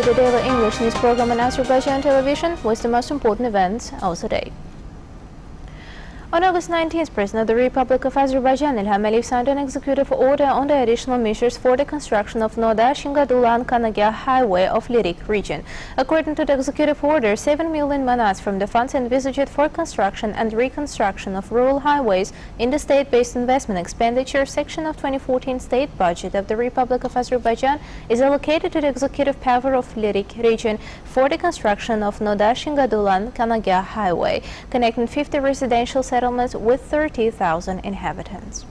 the daily English news program on Azerbaijan television with the most important events of the day. On August 19th, President of the Republic of Azerbaijan Ilham Aliyev signed an executive order on the additional measures for the construction of Noda-Shingadulan-Kanagah highway of Lirik region. According to the executive order, 7 million manats from the funds envisaged for construction and reconstruction of rural highways in the state-based investment expenditure section of 2014 state budget of the Republic of Azerbaijan is allocated to the executive power of Lirik region for the construction of Noda-Shingadulan-Kanagah highway, connecting 50 residential settlements with 30,000 inhabitants.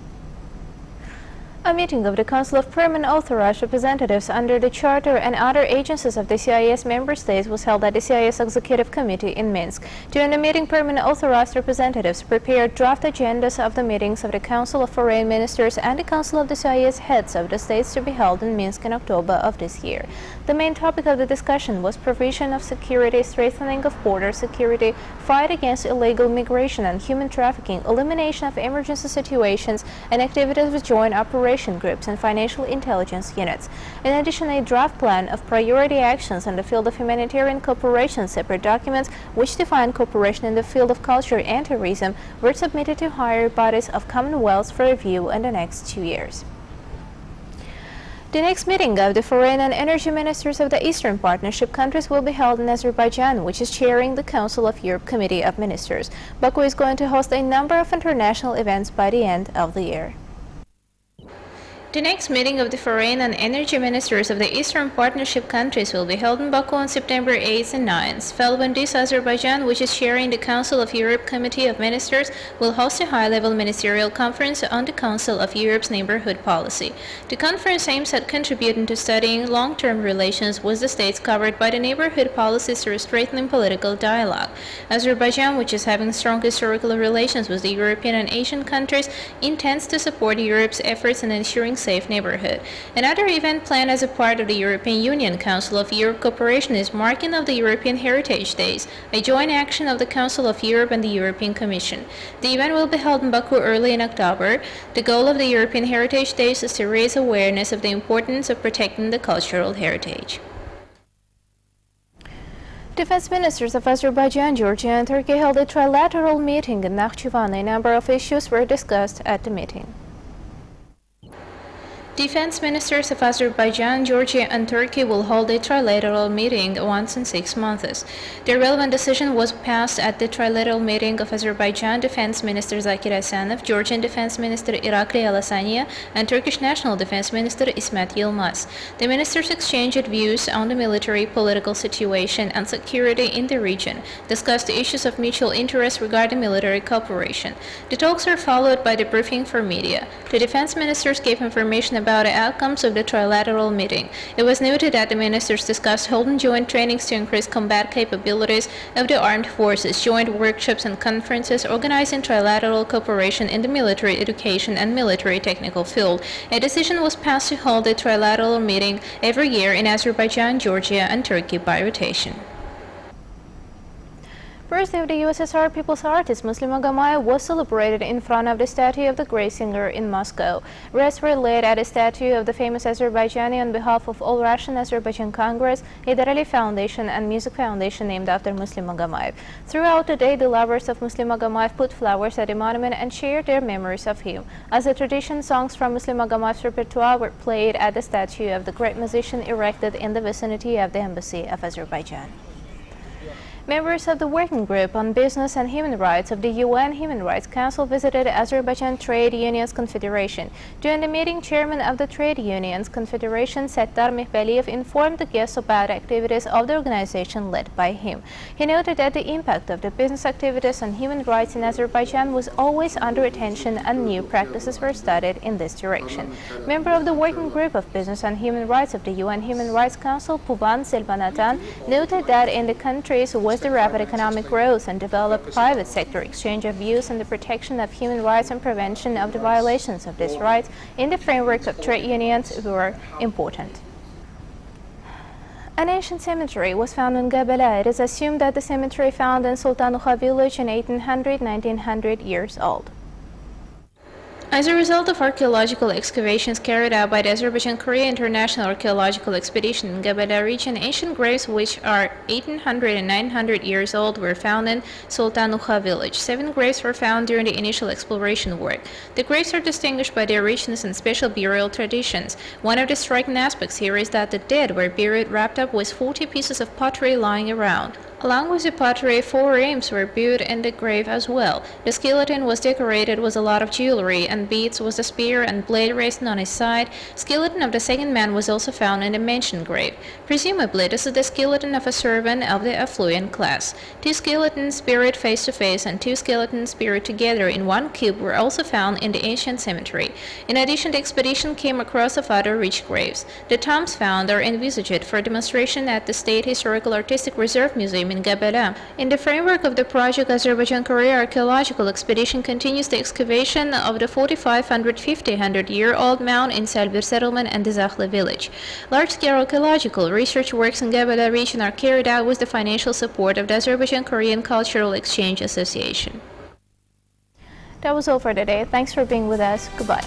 A meeting of the Council of Permanent Authorized Representatives under the Charter and other agencies of the CIS member states was held at the CIS Executive Committee in Minsk. During the meeting, Permanent Authorized Representatives prepared draft agendas of the meetings of the Council of Foreign Ministers and the Council of the CIS heads of the states to be held in Minsk in October of this year. The main topic of the discussion was provision of security, strengthening of border security, fight against illegal migration and human trafficking, elimination of emergency situations, and activities with joint operations groups and financial intelligence units. In addition, a draft plan of priority actions in the field of humanitarian cooperation, separate documents which define cooperation in the field of culture and tourism, were submitted to higher bodies of Commonwealth for review in the next 2 years. The next meeting of the Foreign and Energy Ministers of the Eastern Partnership countries will be held in Azerbaijan, which is chairing the Council of Europe Committee of Ministers. Baku is going to host a number of international events by the end of the year. The next meeting of the Foreign and Energy Ministers of the Eastern Partnership countries will be held in Baku on September 8th and 9th. Following this, Azerbaijan, which is chairing the Council of Europe Committee of Ministers, will host a high-level ministerial conference on the Council of Europe's neighborhood policy. The conference aims at contributing to studying long-term relations with the states covered by the neighborhood policies through strengthening political dialogue. Azerbaijan, which is having strong historical relations with the European and Asian countries, intends to support Europe's efforts in ensuring safe neighborhood. Another event planned as a part of the European Union Council of Europe cooperation is marking of the European Heritage Days, a joint action of the Council of Europe and the European Commission. The event will be held in Baku early in October. The goal of the European Heritage Days is to raise awareness of the importance of protecting the cultural heritage. Defense ministers of Azerbaijan, Georgia, and Turkey held a trilateral meeting in Nakhchivan. A number of issues were discussed at the meeting. Defense ministers of Azerbaijan, Georgia, and Turkey will hold a trilateral meeting once in 6 months. The relevant decision was passed at the trilateral meeting of Azerbaijan Defense Minister Zakir Asanov, Georgian Defense Minister Irakli Alasania, and Turkish National Defense Minister Ismet Yilmaz. The ministers exchanged views on the military, political situation, and security in the region, discussed issues of mutual interest regarding military cooperation. The talks were followed by the briefing for media. The defense ministers gave information about the outcomes of the trilateral meeting. It was noted that the ministers discussed holding joint trainings to increase combat capabilities of the armed forces, joint workshops and conferences, organizing trilateral cooperation in the military education and military technical field. A decision was passed to hold a trilateral meeting every year in Azerbaijan, Georgia, and Turkey by rotation. Birthday of the USSR People's Artist Muslim Magomаев was celebrated in front of the statue of the great singer in Moscow. Rests were laid at a statue of the famous Azerbaijani on behalf of All Russian Azerbaijan Congress, Heydar Aliyev Foundation, and Music Foundation named after Muslim Magomаев. Throughout the day, the lovers of Muslim Magomаев put flowers at the monument and shared their memories of him. As a tradition, songs from Muslim Magomаев's repertoire were played at the statue of the great musician erected in the vicinity of the Embassy of Azerbaijan. Members of the Working Group on Business and Human Rights of the UN Human Rights Council visited Azerbaijan Trade Unions Confederation. During the meeting, Chairman of the Trade Unions Confederation, Settar Mehbaliyev, informed the guests about activities of the organization led by him. He noted that the impact of the business activities on human rights in Azerbaijan was always under attention and new practices were studied in this direction. Member of the Working Group of Business and Human Rights of the UN Human Rights Council, Puvan Selbanatan, noted that in the countries with the rapid economic growth and developed private sector exchange of views on the protection of human rights and prevention of the violations of these rights in the framework of trade unions were important. An ancient cemetery was found in Gabela. It is assumed that the cemetery found in Sultan village in 1800-1900 years old. As a result of archaeological excavations carried out by the Azerbaijan-Korea International Archaeological Expedition in Gabala region, ancient graves which are 1800 and 900 years old were found in Sultan village. 7 graves were found during the initial exploration work. The graves are distinguished by their richness and special burial traditions. One of the striking aspects here is that the dead were buried wrapped up with 40 pieces of pottery lying around. Along with the pottery, 4 rams were buried in the grave as well. The skeleton was decorated with a lot of jewelry and beads with a spear and blade resting on his side. Skeleton of the second man was also found in the mentioned grave. Presumably, this is the skeleton of a servant of the affluent class. 2 skeletons buried face to face and 2 skeletons buried together in one cube were also found in the ancient cemetery. In addition, the expedition came across of other rich graves. The tombs found are envisaged for demonstration at the State Historical Artistic Reserve Museum in Gabala. In the framework of the project, Azerbaijan-Korea Archaeological Expedition continues the excavation of the 4,550-year-old mound in Selbir settlement and the Zakhle village. Large-scale archaeological research works in Gabala region are carried out with the financial support of the Azerbaijan-Korean Cultural Exchange Association. That was all for today. Thanks for being with us. Goodbye.